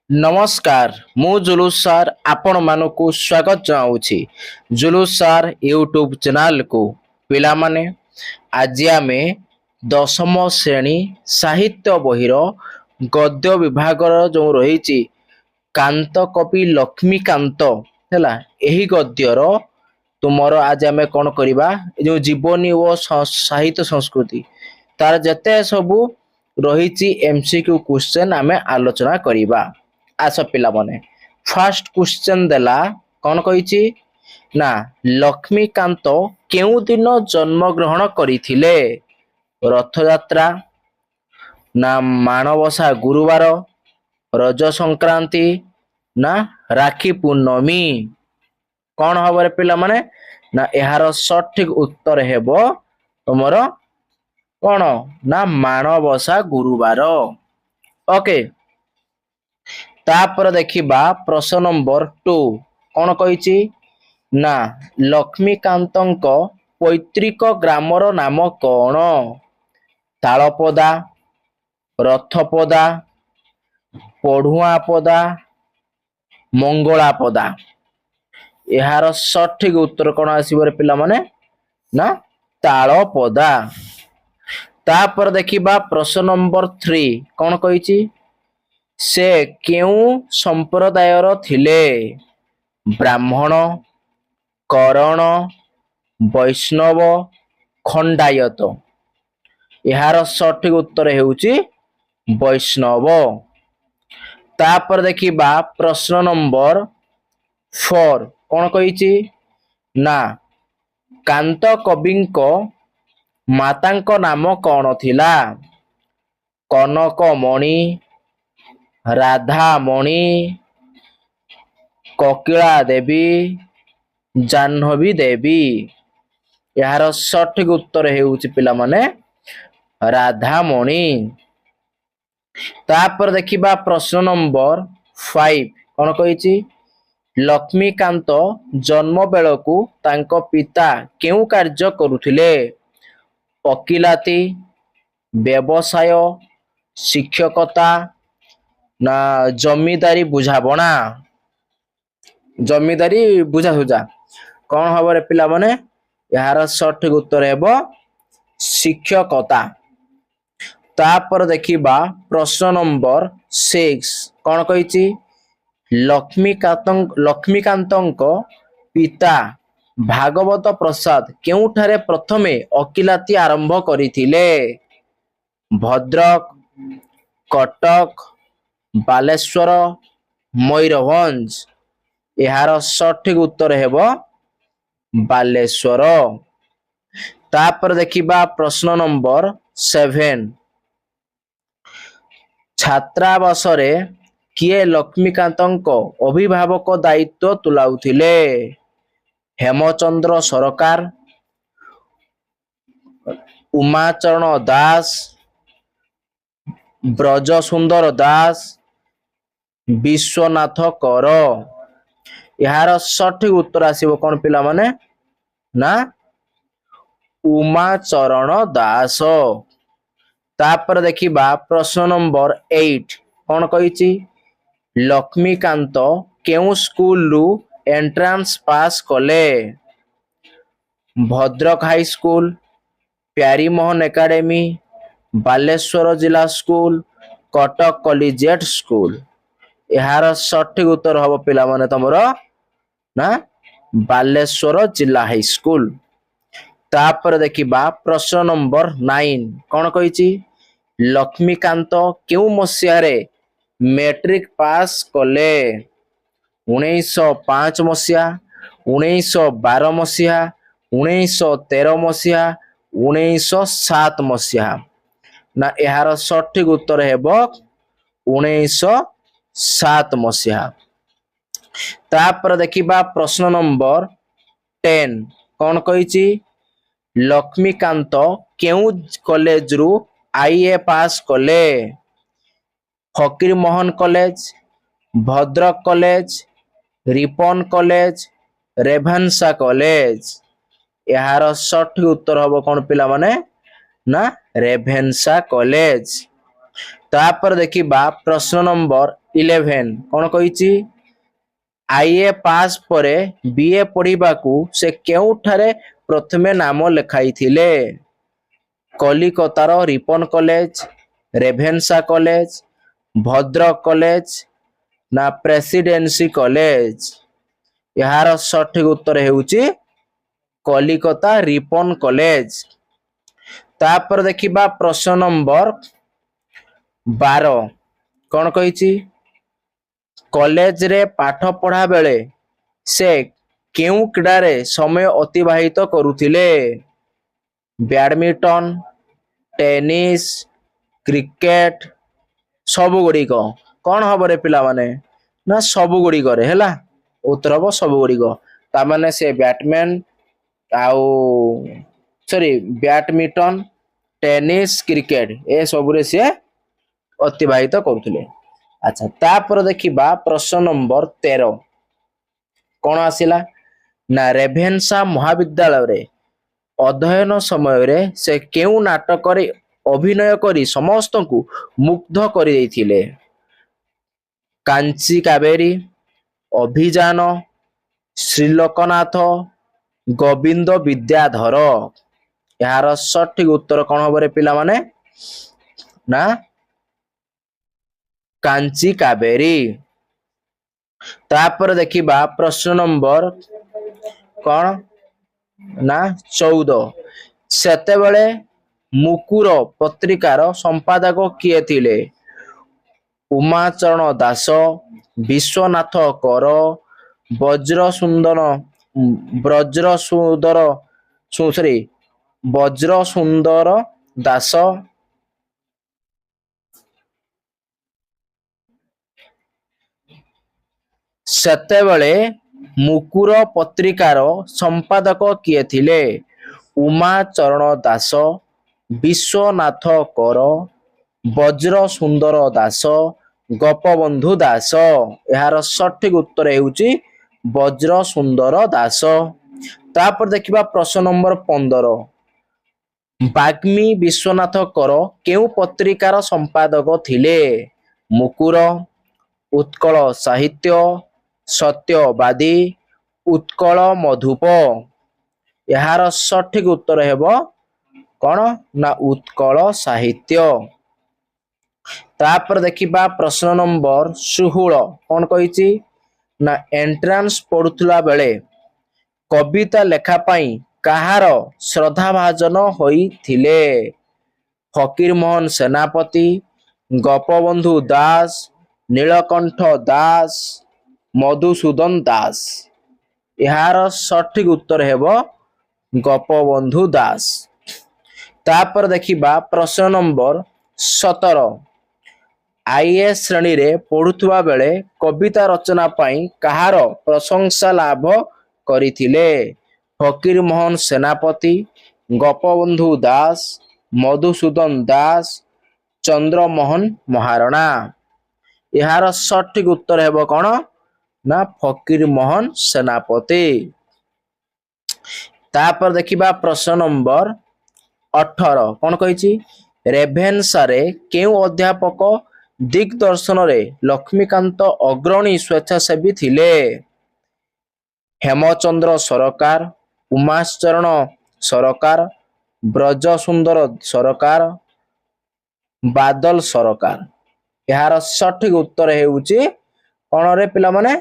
नमस्कार मु जुलूस सर आपण मानकु स्वागत जनाऊँगी जुलूस सर यूट्यूब चैनल को पिला माने आज आमे दशम श्रेणी साहित्य बहिर गद्य विभाग जो रही कांत कवि लक्ष्मीकांत है यही गद्यर तुमर आज आमे कौन करवा जो जीवनी और साहित्य संस्कृति तार जते सबू रही एमसीक्यू क्वेश्चन आमे आलोचना करवा। आस पिला माने फर्स्ट क्वेश्चन देला कौन कही ना लक्ष्मीकांत केउ दिन जन्म ग्रहण करथिले रथयात्रा ना माणबसा गुरुवार रज संक्रांति ना राखी पूर्णमी कौन हम रे पिला माने ना यार सठिक उत्तर हेबो तुमर कौन ना माणबसा गुरुवार। ओके तापर देखिबा प्रश्न नंबर 2 कौन कही ना लक्ष्मीकांतଙ୍କ पैतृक ग्रामर नाम कौन तालपदा रथपदा पढ़ुआपदा मंगलापदा यार सठिक उत्तर कौन आसवे पिला माने ना तालपदा। तापर देखिबा प्रश्न नंबर 3 कौन कही से केउ संप्रदायर थिले ब्राह्मण करण वैष्णव खंडायत यार सठिक उत्तर हेउची वैष्णव। तापर देखिबा प्रश्न नंबर 4 कौन कही ना कांत कविंक मातांक नाम कौन थिला कनकमणि राधामणि कोकिला देवी जाह्नवी देवी यार सठिक उत्तर हेउची पिला माने राधामणि। तापर देखिबा प्रश्न नंबर 5 कौन कही लक्ष्मीकांत जन्म बेलकु तांको पिता केउ कार्य करुथिले वकिलाती व्यवसाय शिक्षकता ना जमीदारी बुझाबना जमीदारी बुझासुझा कौन हम रे पिला माने यार सठिक उत्तर हेबो शिक्षकता। तापर देखिबा प्रश्न नंबर 6 कौन कही लक्ष्मीकांतଙ୍କ पिता भागवत प्रसाद केउठारे प्रथमे वकिलाती आरंभ करिथिले भद्रक कटक बालेश्वर मयूरभंज यार सठिक उत्तर हेबो बालेश्वर। तापर देखिबा प्रश्न नंबर 7 छात्रावासरे किए लक्ष्मीकांतଙ୍କ अभिभावक दायित्व तुलाउथिले हेमचंद्र सरकार उमाचरण दास ब्रज सुंदर दास विश्वनाथ कर यार सठिक उत्तर आसीबो कौन पिला माने ना उमाचरण दास। तापर देखिबा प्रश्न नंबर 8 कौन कही लक्ष्मीकांत केउ स्कूल रु एंट्रांस पास कले Bhadrak high school Pyarimohan academy Baleshwar जिला स्कूल कटक कॉलेजिएट स्कूल यार सठिक उत्तर हम पिला माने तमरो ना बालेश्वर जिला हाई स्कूल। तापर देखिबा प्रश्न नंबर 9 कौन कही लक्ष्मीकांत केउ मसिया रे मैट्रिक पास कले 1905 मसिया 1912 मसिया 1913 मसिया 1907 मसिया ना यार सठिक उत्तर हेबो 1907 मसिया। तापर देखिबा प्रश्न नंबर 10 कौन कही लक्ष्मीकांत केउ कॉलेज रु आईए पास कले फकीर Mohan college Bhadrak college Ripon College Ravenshaw college यार सठिक उत्तर हम कौन पिला माने ना रेभेन्सा कॉलेज। तापर देखिबा प्रश्न नंबर 11 कौन कहिछि आईए पास परे बीए पढ़िबाकू से केउठारे प्रथमे नाम लेखाई थिले कलिकतार Ripon College Ravenshaw College Bhadrak College ना प्रेसिडेंसी कॉलेज यार सठिक उत्तर हेउची कलिकता रिपन कॉलेज तापर देखिबा प्रश्न नंबर 12 कौन कहिछि कॉलेज रे पाठ पढ़ा बेले से केउ क्रीडारे समय अतिबाहित करुथिले बैडमिंटन टेनिस क्रिकेट सबु गुड़िक कौन हम रे पिला माने ना सबु गुड़िक रे हैला उत्तर हम सबु गुड़िक ता माने से बैटमैन आउ सॉरी बैडमिंटन टेनिस क्रिकेट ए सब रे से अतिबाहित करुथिले अच्छा तापर देखिबा प्रश्न नंबर 13 कौन आसिला ना रेभेन्सा महाविद्यालय रे अध्ययन समय रे से केउ नाटक रे अभिनय करी समस्त को मुग्ध कर देथिले कांची कावेरी अभिजान श्रीलोकनाथ गोविंद विद्याधर यार सठिक उत्तर कौन हम रे पिला माने ना कांची कावेरी तापर देखिबा प्रश्न नंबर कौन ना 14 सेतेबेले मुकुर पत्रिकार संपादक किए थिले उमाचरण दास विश्वनाथ कर वज्र सुंदर ब्रज्र सुंदर सॉरी वज्र सुंदर दास सेतेबेले मुकुर पत्रिकार संपादक किए थिले उमाचरण दास विश्वनाथ कर वज्र सुंदर दास गोपबंधु दास यार सठिक उत्तर हेउची वज्र सुंदर दास तापर देखिबा प्रश्न नंबर 15 बाग्मी विश्वनाथ कर केउ पत्रिकार संपादक थिले मुकुर उत्कल साहित्य सत्यवादी उत्कल मधुप यार सठिक उत्तर हेबो कौन ना उत्कल साहित्य तापर देखिबा प्रश्न नंबर 16 कौन कहिछि ना एंट्रांस पढुथला बेले कविता लेखा पाई कहार श्रद्धा भाजन होई थिले फकीर मोहन सेनापति गोपबंधु दास नीलकंठ दास मधुसूदन दास यार सठिक उत्तर हेबो गोपबंधु दास तापर देखिबा प्रश्न नंबर 17 आईएएस श्रेणी रे पढ़ुथुवा बेले कविता रचना पाई कहार प्रशंसा लाभ करिथिले फकीर मोहन सेनापति गोपबंधु दास मधुसूदन दास चंद्रमोहन महारणा यार सठिक उत्तर हेबो कौन ना फकीर मोहन सेनापति तापर देखिबा प्रश्न नंबर 18 कौन कहिछि रेभेन्सा रे केउ अध्यापक दिग्दर्शन रे लक्ष्मीकांत अग्रणी स्वेच्छासेवी थिले हेमचंद्र सरकार उमाचरण सरकार ब्रज सुंदर सरकार बादल सरकार यार सठिक उत्तर हेउची कौन रे पिला माने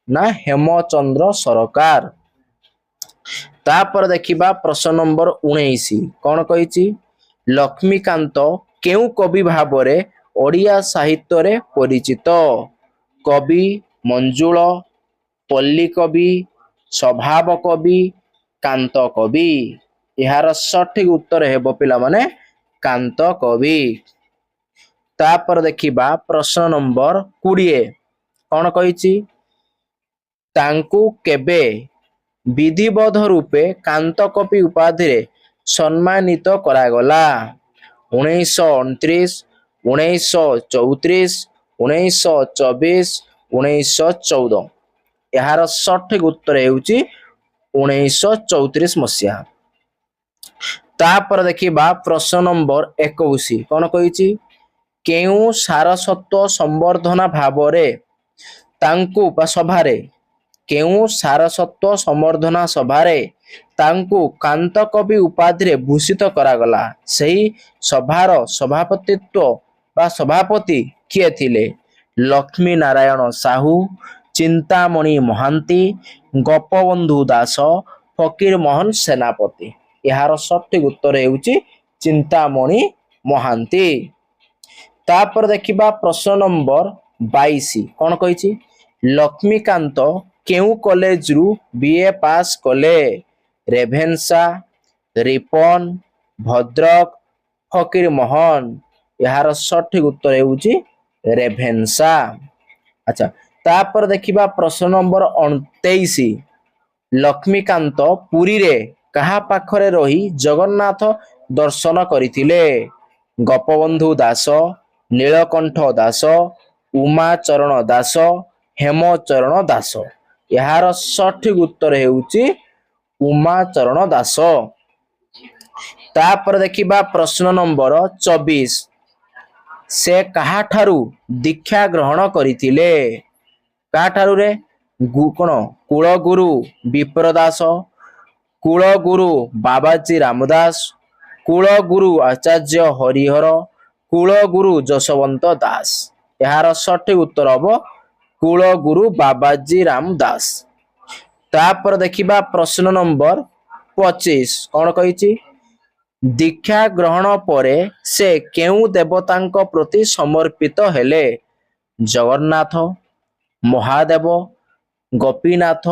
ना हेमचंद्र सरकार तापर देखिबा प्रश्न नंबर 19 कौन कहिछि लक्ष्मीकांत केउ कवि भाबरे ओडिया साहित्य रे परिचित कवि मंजुल पल्ली कवि स्वभाव कवि कांत कवि यार सठिक उत्तर हेबो पिला माने कांत कवि तापर देखिबा प्रश्न नंबर 20 कौन कहिछि तांकु केबे विधिवत रूपे कांत कवि उपाधि रे सम्मानित करागला 1929 1934 1924 1914 यार सठिक उत्तर हेउची 1934 मसिया तापर देखिबा प्रश्न नंबर 21 कौन कहिछि କେଉଁ ସାରସ୍ୱତ ସମ୍ବର୍ଦ୍ଧନା ଭାବରେ ତାଙ୍କୁ ବା ସଭାରେ କେଉଁ ସାରସ୍ୱତ ସମ୍ବର୍ଦ୍ଧନା ସଭାରେ ତାଙ୍କୁ କାନ୍ତକବି ଉପାଧିରେ ଭୂଷିତ କରାଗଲା? ସେହି ସଭାର ସଭାପତିତ୍ୱ ବା ସଭାପତି କିଏ ଥିଲେ? ଲକ୍ଷ୍ମୀ ନାରାୟଣ ସାହୁ, ଚିନ୍ତାମଣି ମହାନ୍ତି, ଗୋପବନ୍ଧୁ ଦାସ, ଫକୀର ମୋହନ ସେନାପତି। ଏହାର ସଠିକ ଉତ୍ତର ହେଉଛି ଚିନ୍ତାମଣି ମହାନ୍ତି। ତାପରେ ଦେଖିବା ପ୍ରଶ୍ନ ନମ୍ବର 22 କଣ କହିଛି? ଲକ୍ଷ୍ମୀକାନ୍ତ କେଉଁ କଲେଜରୁ ବିଏ ପାସ୍ କଲେ? Ravenshaw, Ripon, Bhadrak, Fakir Mohan. ଏହାର ସଠିକ ଉତ୍ତର ହେଉଛି ରେଭେନ୍ସା। ଆଚ୍ଛା, ତାପରେ ଦେଖିବା ପ୍ରଶ୍ନ ନମ୍ବର 29। ଲକ୍ଷ୍ମୀକାନ୍ତ ପୁରୀରେ କାହା ପାଖରେ ରହି ଜଗନ୍ନାଥ ଦର୍ଶନ କରିଥିଲେ? ଗୋପବନ୍ଧୁ ଦାସ, ନୀଳକଣ୍ଠ ଦାସ, ଉମାଚରଣ ଦାସ, ହେମଚରଣ ଦାସ। ଏହାର ସଠିକ ଉତ୍ତର ହେଉଛି ଉମାଚରଣ ଦାସ। ତାପରେ ଦେଖିବା ପ୍ରଶ୍ନ ନମ୍ବର 24। ସେ କାହାଠାରୁ ଦୀକ୍ଷା ଗ୍ରହଣ କରିଥିଲେ? କାହାଠାରୁ ରେ? କଣ କୁଳଗୁରୁ ବିପ୍ରଦାସ, କୁଳଗୁରୁ ବାବାଜୀ ରାମଦାସ, କୁଳଗୁରୁ ଆଚାର୍ଯ୍ୟ ହରିହର, କୁଳଗୁରୁ ଯଶୋବନ୍ତ ଦାସ। ଏହାର ସଠିକ ଉତ୍ତର ହବ କୁଳଗୁରୁ ବାବାଜୀ ରାମ ଦାସ। ତାପରେ ଦେଖିବା ପ୍ରଶ୍ନ ନମ୍ବର 25 କଣ କହିଛି? ଦୀକ୍ଷା ଗ୍ରହଣ ପରେ ସେ କେଉଁ ଦେବତାଙ୍କ ପ୍ରତି ସମର୍ପିତ ହେଲେ? ଜଗନ୍ନାଥ, ମହାଦେବ, ଗୋପୀନାଥ,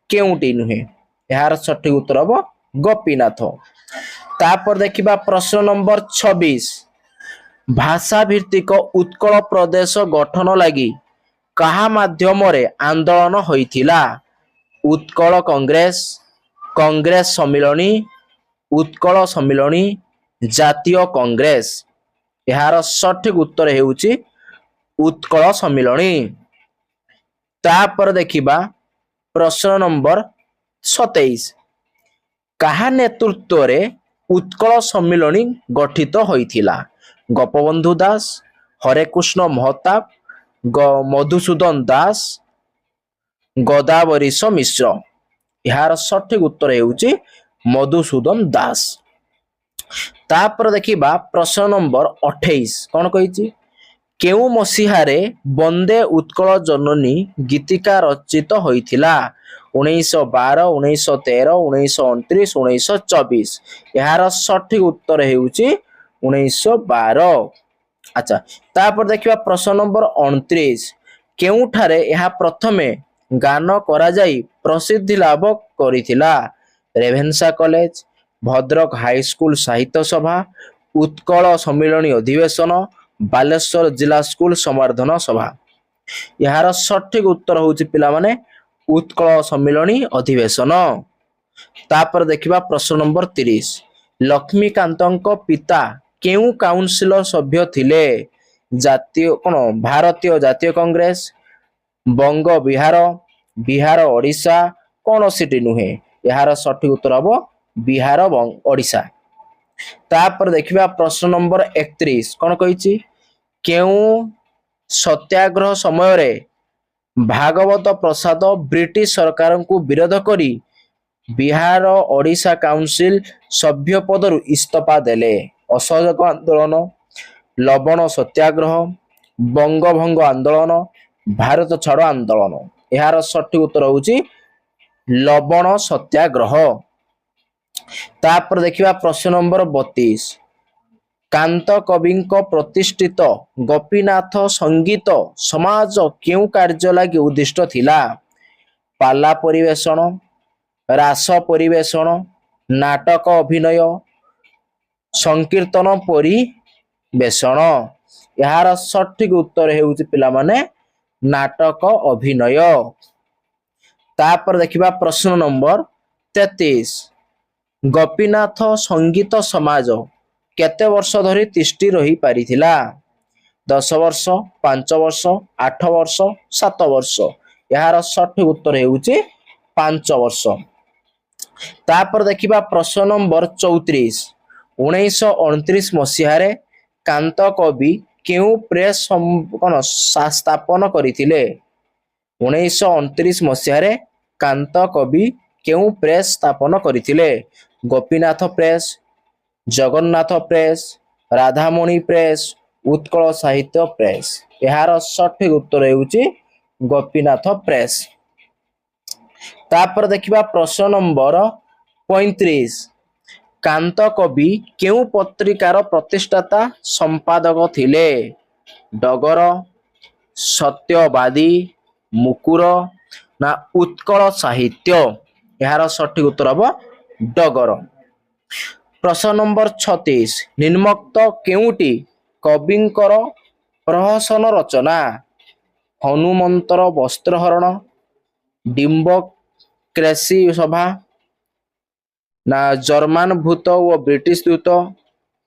କେଉଁଟି ନୁହେଁ? ଏହାର ସଠିକ ଉତ୍ତର ହବ ଗୋପୀନାଥ। ତାପରେ ଦେଖିବା ପ୍ରଶ୍ନ ନମ୍ବର 26। ଭାଷା ଭିତ୍ତିକ ଉତ୍କଳ ପ୍ରଦେଶ ଗଠନ ଲାଗି କାହା ମାଧ୍ୟମରେ ଆନ୍ଦୋଳନ ହୋଇଥିଲା? ଉତ୍କଳ କଂଗ୍ରେସ, କଂଗ୍ରେସ ସମ୍ମିଳନୀ, ଉତ୍କଳ ସମ୍ମିଳନୀ, ଜାତୀୟ କଂଗ୍ରେସ। ଏହାର ସଠିକ ଉତ୍ତର ହେଉଛି ଉତ୍କଳ ସମ୍ମିଳନୀ। ତାପରେ ଦେଖିବା ପ୍ରଶ୍ନ ନମ୍ବର 27। କାହା ନେତୃତ୍ୱରେ ଉତ୍କଳ ସମ୍ମିଳନୀ ଗଠିତ ହୋଇଥିଲା? ଗୋପବନ୍ଧୁ ଦାସ, ହରେକୃଷ୍ଣ ମହତାବ, ମଧୁସୂଦନ ଦାସ, ଗୋଦାବରୀଶ ମିଶ୍ର। ଏହାର ସଠିକ ଉତ୍ତର ହେଉଛି ମଧୁସୂଦନ ଦାସ। ତାପରେ ଦେଖିବା ପ୍ରଶ୍ନ ନମ୍ବର 28 କଣ କହିଛି? କେଉଁ ମସିହାରେ ବନ୍ଦେ ଉତ୍କଳ ଜନନୀ ଗୀତିକା ରଚିତ ହୋଇଥିଲା? 1912, 1913, 1929, 1924। ଏହାର ସଠିକ ଉତ୍ତର ହେଉଛି 1912। ଆଚ୍ଛା, ତାପରେ ଦେଖିବା ପ୍ରଶ୍ନ ନମ୍ବର 29। କେଉଁଠାରେ ଏହା ପ୍ରଥମେ ଗାନ କରାଯାଇ ପ୍ରସିଦ୍ଧି ଲାଭ କରିଥିଲା? ରେଭେନ୍ସା କଲେଜ, ଭଦ୍ରକ ହାଇସ୍କୁଲ ସାହିତ୍ୟ ସଭା, ଉତ୍କଳ ସମ୍ମିଳନୀ ଅଧିବେଶନ, ବାଲେଶ୍ୱର ଜିଲ୍ଲା ସ୍କୁଲ ସମ୍ବର୍ଦ୍ଧନା ସଭା। ଏହାର ସଠିକ ଉତ୍ତର ହେଉଛି ପିଲାମାନେ ଉତ୍କଳ ସମ୍ମିଳନୀ ଅଧିବେଶନ। ତାପରେ ଦେଖିବା ପ୍ରଶ୍ନ ନମ୍ବର 30। ଲକ୍ଷ୍ମୀକାନ୍ତଙ୍କ ପିତା କେଉଁ କାଉନସିଲର ସଭ୍ୟ ଥିଲେ? ଜାତୀୟ କଣ ଭାରତୀୟ ଜାତୀୟ କଂଗ୍ରେସ, ବଙ୍ଗ ବିହାର, ବିହାର ଓଡ଼ିଶା, କୌଣସିଟି ନୁହେଁ? ଏହାର ସଠିକ ଉତ୍ତର ହବ ବିହାର ଓଡ଼ିଶା। ତାପରେ ଦେଖିବା ପ୍ରଶ୍ନ ନମ୍ବର 31 କଣ କହିଛି? କେଉଁ ସତ୍ୟାଗ୍ରହ ସମୟରେ ଭାଗବତ ପ୍ରସାଦ ବ୍ରିଟିଶ ସରକାରଙ୍କୁ ବିରୋଧ କରି ବିହାର ଓଡ଼ିଶା କାଉନସିଲ ସଭ୍ୟ ପଦରୁ ଇସ୍ତଫା ଦେଲେ? ଅସହଯୋଗ ଆନ୍ଦୋଳନ, ଲବଣ ସତ୍ୟାଗ୍ରହ, ବଙ୍ଗଭଙ୍ଗ ଆନ୍ଦୋଳନ, ଭାରତ ଛାଡ ଆନ୍ଦୋଳନ। ଏହାର ସଠିକ ଉତ୍ତର ହେଉଛି ଲବଣ ସତ୍ୟାଗ୍ରହ। ତାପରେ ଦେଖିବା ପ୍ରଶ୍ନ ନମ୍ବର 32। କାନ୍ତ କବିଙ୍କ ପ୍ରତିଷ୍ଠିତ ଗୋପୀନାଥ ସଙ୍ଗୀତ ସମାଜ କେଉଁ କାର୍ଯ୍ୟ ଲାଗି ଉଦ୍ଦିଷ୍ଟ ଥିଲା? ପାଲା ପରିବେଷଣ, ରାସ ପରିବେଷଣ, ନାଟକ ଅଭିନୟ, ସଂକୀର୍ତ୍ତନ ପରିବେଷଣ। ଏହାର ସଠିକ ଉତ୍ତର ହେଉଛି ପିଲାମାନେ ନାଟକ ଅଭିନୟ। ତାପରେ ଦେଖିବା ପ୍ରଶ୍ନ ନମ୍ବର 33। ଗୋପୀନାଥ ସଙ୍ଗୀତ ସମାଜ କେତେ ବର୍ଷ ଧରି ତିଷ୍ଠି ରହି ପାରିଥିଲା? 10 ବର୍ଷ, 5 ବର୍ଷ, 8 ବର୍ଷ, 7 ବର୍ଷ। ଏହାର ସଠିକ ଉତ୍ତର ହେଉଛି 5 ବର୍ଷ। ତାପରେ ଦେଖିବା ପ୍ରଶ୍ନ ନମ୍ବର 34। 1929 ମସିହାରେ କାନ୍ତ କବି କେଉଁ ପ୍ରେସ କଣ ସ୍ଥାପନ କରିଥିଲେ? 1929 ମସିହାରେ କାନ୍ତ କବି କେଉଁ ପ୍ରେସ ସ୍ଥାପନ କରିଥିଲେ? Gopinath press, Jagannath press, Radhamani press, Utkal ସାହିତ୍ୟ ପ୍ରେସ। ଏହାର ସଠିକ ଉତ୍ତର ହେଉଛି ଗୋପୀନାଥ ପ୍ରେସ। ତାପରେ ଦେଖିବା ପ୍ରଶ୍ନ ନମ୍ବର 35। କାନ୍ତ କବି କେଉଁ ପତ୍ରିକାର ପ୍ରତିଷ୍ଠାତା ସମ୍ପାଦକ ଥିଲେ? ଡଗର, ସତ୍ୟବାଦୀ, ମୁକୁର ନା ଉତ୍କଳ ସାହିତ୍ୟ? ଏହାର ସଠିକ ଉତ୍ତର ହେବ ଡଗର। ପ୍ରଶ୍ନ ନମ୍ବର 36। ନିମ୍ନୋକ୍ତ କେଉଁଟି କବିଙ୍କର ପ୍ରହସନ ରଚନା? ହନୁମନ୍ତର ବସ୍ତ୍ରହରଣ, ଡିମ୍ବକ୍ରେସି ସଭା ନା ଜର୍ମାନ ଭୂତ ଓ ବ୍ରିଟିଶ ଦୂତ,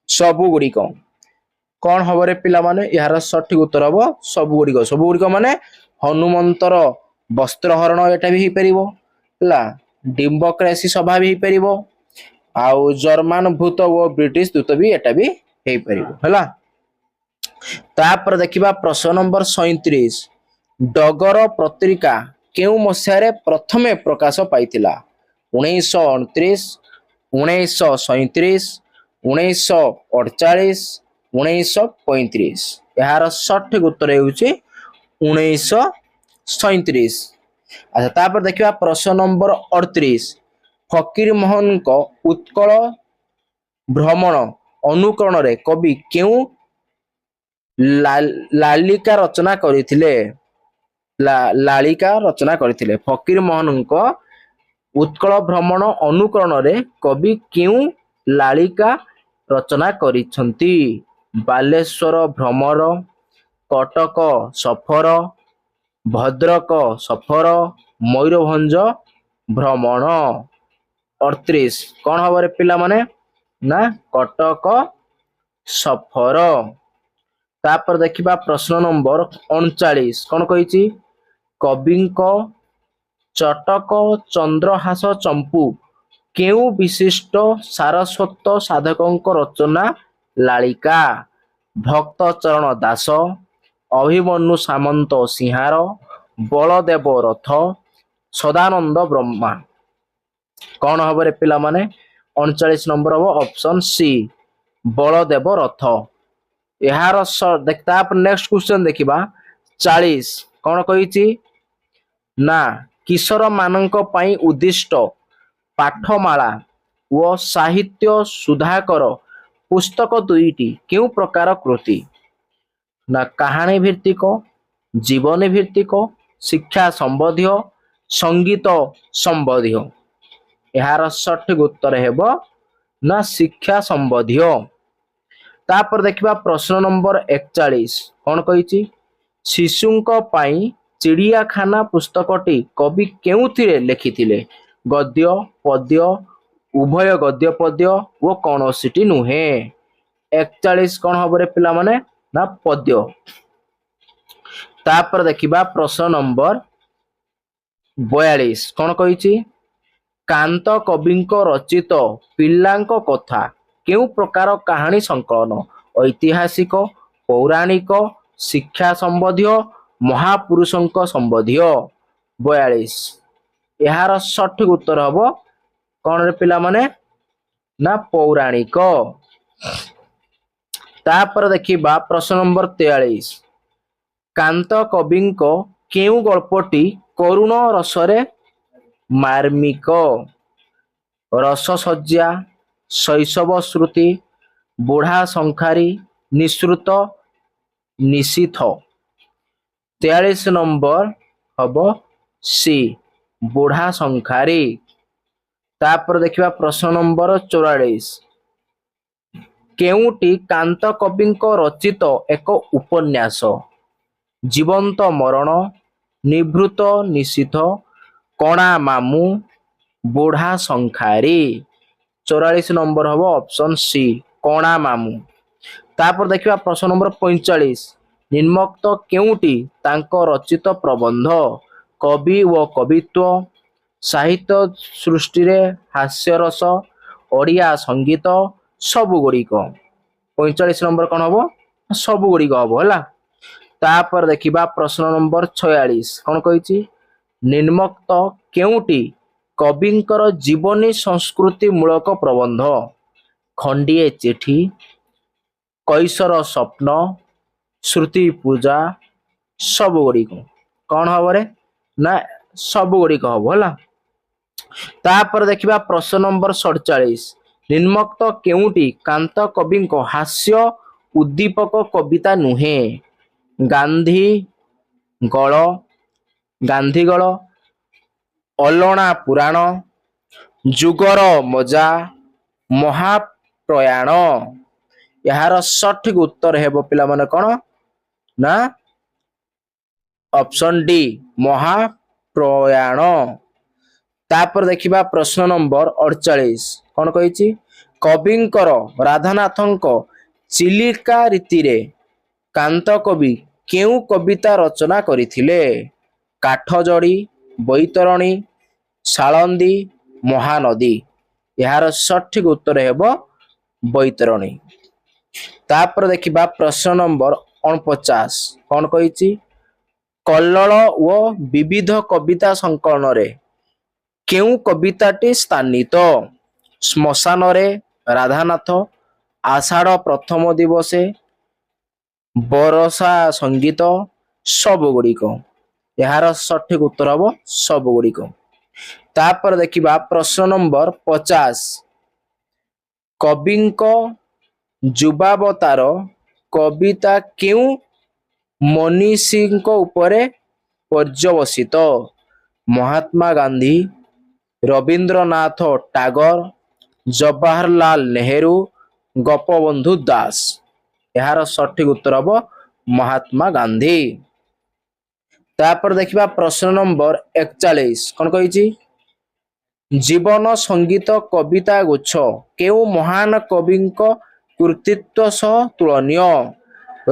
ସବୁ ଗୁଡ଼ିକ? କଣ ହବ ରେ ପିଲାମାନେ? ଏହାର ସଠିକ ଉତ୍ତର ହବ ସବୁ ଗୁଡ଼ିକ। ସବୁ ଗୁଡ଼ିକ ମାନେ ହନୁମନ୍ତର ବସ୍ତ୍ରହରଣ ଏଟା ବି ହେଇପାରିବ ହେଲା, ଡିମ୍ବକ୍ରେସି ସଭା ବି ହେଇପାରିବ, ଆଉ ଜର୍ମାନ ଭୂତ ଓ ବ୍ରିଟିଶ ଦୂତ ବି ଏଟା ବି ହେଇପାରିବ ହେଲା। ତାପରେ ଦେଖିବା ପ୍ରଶ୍ନ ନମ୍ବର 37। ଡଗର ପତ୍ରିକା କେଉଁ ମସିହାରେ ପ୍ରଥମେ ପ୍ରକାଶ ପାଇଥିଲା? 1929, 1937, 1948, 1935? ଏହାର ସଠିକ ଉତ୍ତର ହେଉଛି 1937। ଆଚ୍ଛା, ତାପରେ ଦେଖିବା ପ୍ରଶ୍ନ ନମ୍ବର 38। ଫକୀର ମୋହନଙ୍କ ଉତ୍କଳ ଭ୍ରମଣ ଅନୁକରଣରେ କବି କେଉଁ ଲାଳିକା ରଚନା କରିଥିଲେ? ଲାଳିକା ରଚନା କରିଥିଲେ। ଫକୀର ମୋହନଙ୍କ ଉତ୍କଳ ଭ୍ରମଣ ଅନୁକରଣରେ କବି କେଉଁ ଲାଳିକା ରଚନା କରିଛନ୍ତି? ବାଲେଶ୍ୱର ଭ୍ରମର, କଟକ ସଫର, ଭଦ୍ରକ ସଫର, ମୟୂରଭଞ୍ଜ ଭ୍ରମଣ? 38 କଣ ହବ ରେ ପିଲାମାନେ? ନା କଟକ ସଫର। ତାପରେ ଦେଖିବା ପ୍ରଶ୍ନ ନମ୍ବର 39। କଣ କହିଛି? କବିଙ୍କ ଚଟକ ଚନ୍ଦ୍ରହାସ ଚମ୍ପୁ କେଉଁ ବିଶିଷ୍ଟ ସାରସ୍ୱତ ସାଧକଙ୍କ ରଚନା ଲାଳିକା? ଭକ୍ତଚରଣ ଦାସ, ଅଭିମନ୍ୟୁ ସାମନ୍ତ ସିଂହାର, ବଳଦେବ ରଥ, ସଦାନନ୍ଦ ବ୍ରହ୍ମା? କଣ ହବ ରେ ପିଲାମାନେ? 39 ନମ୍ବର ହବ ଅପସନ ସି, ବଳଦେବ ରଥ। ଏହାର ତାପରେ ନେକ୍ସଟ କ୍ୱେଶ୍ଚନ ଦେଖିବା 40। କଣ କହିଛି? ନା କିଶୋର ମାନଙ୍କ ପାଇଁ ଉଦ୍ଦିଷ୍ଟ ପାଠମାଳା ଓ ସାହିତ୍ୟ ସୁଧାକର ପୁସ୍ତକ ଦୁଇଟି କେଉଁ ପ୍ରକାର କୃତି? ନା କାହାଣୀ ଭିତ୍ତିକ, ଜୀବନୀ ଭିତ୍ତିକ, ଶିକ୍ଷା ସମ୍ବନ୍ଧୀୟ, ସଙ୍ଗୀତ ସମ୍ବନ୍ଧୀୟ? ଏହାର ସଠିକ ଉତ୍ତର ହେବ ନା ଶିକ୍ଷା ସମ୍ବନ୍ଧୀୟ। ତାପରେ ଦେଖିବା ପ୍ରଶ୍ନ ନମ୍ବର 41। କଣ କହିଛି? ଶିଶୁଙ୍କ ପାଇଁ ଚିଡ଼ିଆଖାନା ପୁସ୍ତକଟି କବି କେଉଁଥିରେ ଲେଖିଥିଲେ? ଗଦ୍ୟ, ପଦ୍ୟ, ଉଭୟ ଗଦ୍ୟ ପଦ୍ୟ ଓ କୌଣସିଟି ନୁହେଁ? 41 କଣ ହବ ରେ ପିଲାମାନେ? ନା ପଦ୍ୟ। ତାପରେ ଦେଖିବା ପ୍ରଶ୍ନ ନମ୍ବର 42। କଣ କହିଛି? କାନ୍ତ କବିଙ୍କ ରଚିତ ପିଲାଙ୍କ କଥା କେଉଁ ପ୍ରକାର କାହାଣୀ ସଂକଳନ? ଐତିହାସିକ, ପୌରାଣିକ, ଶିକ୍ଷା ସମ୍ବନ୍ଧୀୟ, ମହାପୁରୁଷଙ୍କ ସମ୍ବନ୍ଧୀୟ? 42 ଏହାର ସଠିକ ଉତ୍ତର ହବ କଣ ରେ ପିଲାମାନେ? ନା ପୌରାଣିକ। ତାପରେ ଦେଖିବା ପ୍ରଶ୍ନ ନମ୍ବର 43। କାନ୍ତ କବିଙ୍କ କେଉଁ ଗଳ୍ପଟି କରୁଣ ରସରେ ମାର୍ମିକ? ରସଶଯ୍ୟା, ଶୈଶବ ଶ୍ରୁତି, ବୁଢ଼ା ଶଙ୍ଖାରୀ, ନିଃସୃତ ନିଶୀଥ? 43 ନମ୍ବର ହବ ସି, ବୁଢ଼ା ଶଙ୍ଖାରୀ। ତାପରେ ଦେଖିବା ପ୍ରଶ୍ନ ନମ୍ବର 44। କେଉଁଟି କାନ୍ତ କବିଙ୍କ ରଚିତ ଏକ ଉପନ୍ୟାସ? ଜୀବନ୍ତ ମରଣ, ନିଭୃତ ନିଶୀଥ, କଣା ମାମୁଁ, ବୁଢ଼ା ଶଙ୍ଖାରୀ? 44 ନମ୍ବର ହବ ଅପସନ ସି, କଣା ମାମୁଁ। ତାପରେ ଦେଖିବା ପ୍ରଶ୍ନ ନମ୍ବର 45। ନିମ୍ନୋକ୍ତ କେଉଁଟି ତାଙ୍କ ରଚିତ ପ୍ରବନ୍ଧ? କବି ଓ କବିତ୍ୱ, ସାହିତ୍ୟ ସୃଷ୍ଟିରେ ହାସ୍ୟରସ, ଓଡ଼ିଆ ସଙ୍ଗୀତ, ସବୁ ଗୁଡ଼ିକ? 45 ନମ୍ବର କଣ ହବ? ସବୁ ଗୁଡ଼ିକ ହବ ହେଲା। ତାପରେ ଦେଖିବା ପ୍ରଶ୍ନ ନମ୍ବର 46 କଣ କହିଛି ନିମ୍ନୋକ୍ତ କେଉଁଟି କବିଙ୍କର ଜୀବନୀ ସଂସ୍କୃତି ମୂଳକ ପ୍ରବନ୍ଧ ଖଣ୍ଡିଏ ଚିଠି କୈଶୋର ସ୍ୱପ୍ନ ଶ୍ରୁତି ପୂଜା ସବୁ ଗୁଡ଼ିକ କଣ ହବରେ ନା ସବୁ ଗୁଡ଼ିକ ହବ ହେଲା। ତାପରେ ଦେଖିବା ପ୍ରଶ୍ନ ନମ୍ବର 47 ନିମ୍ନୋକ୍ତ କେଉଁଟି କାନ୍ତ କବିଙ୍କ ହାସ୍ୟ ଉଦ୍ଦୀପକ କବିତା ନୁହେଁ ଗାନ୍ଧୀ ଗଳ ଗାନ୍ଧୀଗଳ ଅଲଣା ପୁରାଣ ଯୁଗର ମଜା ମହାପ୍ରୟାଣ ଏହାର ସଠିକ ଉତ୍ତର ହେବ ପିଲାମାନେ କଣ ନା ଅପସନ ଡି ମହାପ୍ରୟାଣ। ତାପରେ ଦେଖିବା ପ୍ରଶ୍ନ ନମ୍ବର 48 କଣ କହିଛି କବିଙ୍କର ରାଧାନାଥଙ୍କ ଚିଲିକା ରୀତିରେ କାନ୍ତ କବି କେଉଁ କବିତା ରଚନା କରିଥିଲେ କାଠଯୋଡ଼ି ବୈତରଣୀ ଶାଳନ୍ଦୀ ମହାନଦୀ ଏହାର ସଠିକ ଉତ୍ତର ହେବ ବୈତରଣୀ। ତାପରେ ଦେଖିବା ପ୍ରଶ୍ନ ନମ୍ବର 49 କଣ କହିଛି କଲ୍ଲୋଳ ଓ ବିବିଧ କବିତା ସଂକଳନରେ କେଉଁ କବିତାଟି ସ୍ଥାନିତ ଶ୍ମଶାନରେ ରାଧାନାଥ ଆଷାଢ଼ ପ୍ରଥମ ଦିବସେ ବରଷା ସଙ୍ଗୀତ ସବୁ ଗୁଡ଼ିକ ଏହାର ସଠିକ ଉତ୍ତର ହବ ସବୁ ଗୁଡ଼ିକ। ତାପରେ ଦେଖିବା ପ୍ରଶ୍ନ ନମ୍ବର 50 କବିଙ୍କ ଯୁବାବତାର କବିତା କେଉଁ ମନୀଷୀଙ୍କ ଉପରେ ପର୍ଯ୍ୟବସିତ ମହାତ୍ମା ଗାନ୍ଧୀ ରବୀନ୍ଦ୍ରନାଥ ଟାଗୋର ଜବାହରଲାଲ ନେହେରୁ ଗୋପବନ୍ଧୁ ଦାସ ଏହାର ସଠିକ ଉତ୍ତର ହବ ମହାତ୍ମା ଗାନ୍ଧୀ। ତାପରେ ଦେଖିବା ପ୍ରଶ୍ନ ନମ୍ବର 41 କଣ କହିଛି ଜୀବନ ସଙ୍ଗୀତ କବିତା ଗୁଚ୍ଛ କେଉଁ ମହାନ କବିଙ୍କ କୃତିତ୍ୱ ସହ ତୁଳନୀୟ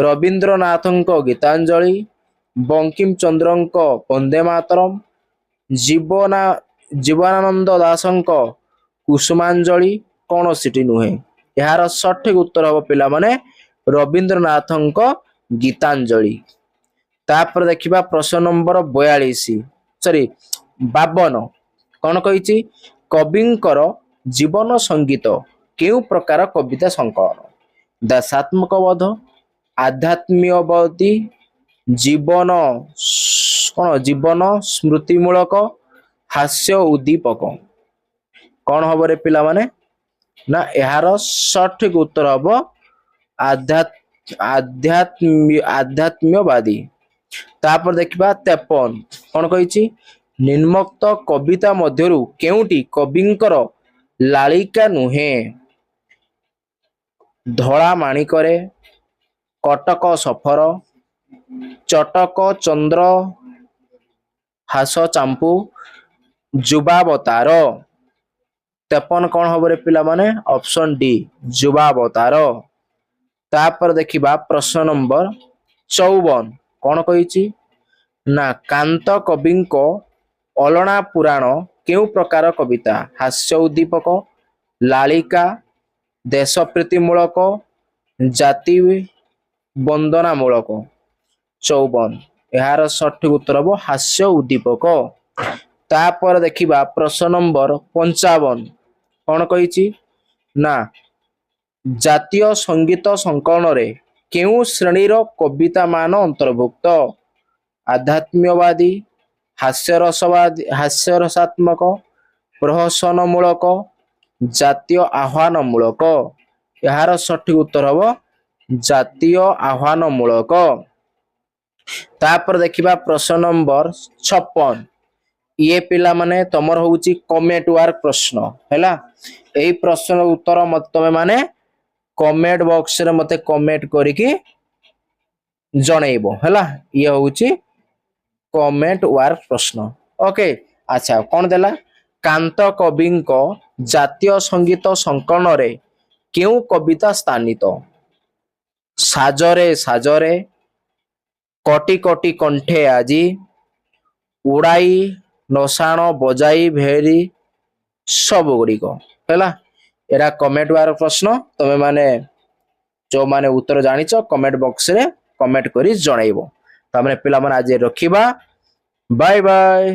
ରବୀନ୍ଦ୍ରନାଥଙ୍କ ଗୀତାଞ୍ଜଳି ବଙ୍କିମ ଚନ୍ଦ୍ରଙ୍କ ବନ୍ଦେ ମାତରମ୍ ଜୀବନାନନ୍ଦ ଦାସଙ୍କ କୁସୁମାଞ୍ଜଳି କୌଣସିଟି ନୁହେଁ ଏହାର ସଠିକ ଉତ୍ତର ହବ ପିଲାମାନେ ରବୀନ୍ଦ୍ରନାଥଙ୍କ ଗୀତାଞ୍ଜଳି। ତାପରେ ଦେଖିବା ପ୍ରଶ୍ନ ନମ୍ବର 52 କଣ କହିଛି କବିଙ୍କର ଜୀବନ ସଙ୍ଗୀତ କେଉଁ ପ୍ରକାର କବିତା ସଂକଳନ ଦେଶାତ୍ମକ ବୋଧ ଆଧ୍ୟାତ୍ମିକବାଦୀ ଜୀବନ ଜୀବନ ସ୍ମୃତିମୂଳକ ହାସ୍ୟ ଉଦ୍ଦୀପକ କଣ ହବରେ ପିଲାମାନେ ନା ଏହାର ସଠିକ ଉତ୍ତର ହବ ଆଧ୍ୟାତ୍ମିକବାଦୀ। ତାପରେ ଦେଖିବା 53 କଣ କହିଛି ନିମ୍ନୋକ୍ତ କବିତା ମଧ୍ୟରୁ କେଉଁଟି କବିଙ୍କର ଲାଳିକା ନୁହେଁ ଧଳା ମାଣିକରେ କଟକ ସଫର ଚଟକ ଚନ୍ଦ୍ର ହାସ ଚାମ୍ପୁ ଯୁବାବତାର 53 କଣ ହବରେ ପିଲାମାନେ ଅପସନ ଡି ଯୁବାବତାର। ତାପରେ ଦେଖିବା ପ୍ରଶ୍ନ ନମ୍ବର 54 କଣ କହିଛି ନା କାନ୍ତ କବିଙ୍କ ଅଲଣା ପୁରାଣ କେଉଁ ପ୍ରକାର କବିତା ହାସ୍ୟ ଉଦ୍ଦୀପକ ଲାଳିକା ଦେଶପ୍ରୀତିମୂଳକ ଜାତି ବନ୍ଦନାମୂଳକ 54 ଏହାର ସଠିକ ଉତ୍ତର ହବ ହାସ୍ୟ ଉଦ୍ଦୀପକ। ତାପରେ ଦେଖିବା ପ୍ରଶ୍ନ ନମ୍ବର 55 କଣ କହିଛି ନା ଜାତୀୟ ସଙ୍ଗୀତ ସଂକଳନରେ କେଉଁ ଶ୍ରେଣୀର କବିତା ମାନ ଅନ୍ତର୍ଭୁକ୍ତ ଆଧ୍ୟାତ୍ମିକବାଦୀ ହାସ୍ୟରସାତ୍ମକ ପ୍ରହସନମୂଳକ ଜାତୀୟ ଆହ୍ୱାନମୂଳକ ଏହାର ସଠିକ ଉତ୍ତର ହବ ଜାତୀୟ ଆହ୍ୱାନମୂଳକ। ତାପରେ ଦେଖିବା ପ୍ରଶ୍ନ ନମ୍ବର 56 ଇଏ ପିଲାମାନେ ତମର ହଉଛି କମେଣ୍ଟ ୱାର୍କ ପ୍ରଶ୍ନ ହେଲା ଏଇ ପ୍ରଶ୍ନର ଉତ୍ତର ତମେ ମାନେ କମେଣ୍ଟ ବକ୍ସରେ ମତେ କମେଣ୍ଟ କରିକି ଜଣେଇବ ହେଲା ଇଏ ହଉଛି କମେଣ୍ଟ ୱାର୍କ ପ୍ରଶ୍ନ ଓକେ। ଆଚ୍ଛା କଣ ଦେଲା କାନ୍ତ କବିଙ୍କ ଜାତୀୟ ସଙ୍ଗୀତ ସଂକଳନରେ କେଉଁ କବିତା ସ୍ଥାନିତ ସାଜରେ ସାଜରେ କୋଟି କୋଟି କଣ୍ଠେ ଆଜି ଉଡାଇ ନଶାଣ ବଜାଇ ଭେରି ସବୁ ଗୁଡ଼ିକ ହେଲା ଏରା କମେଣ୍ଟ ୱାର୍କ ପ୍ରଶ୍ନ ତମେ ମାନେ ଯୋଉମାନେ ଉତ୍ତର ଜାଣିଛ କମେଣ୍ଟ ବକ୍ସରେ କମେଣ୍ଟ କରି ଜଣେଇବ। ତାମାନେ ପିଲାମାନେ ଆଜି ରଖିବା। Bye bye.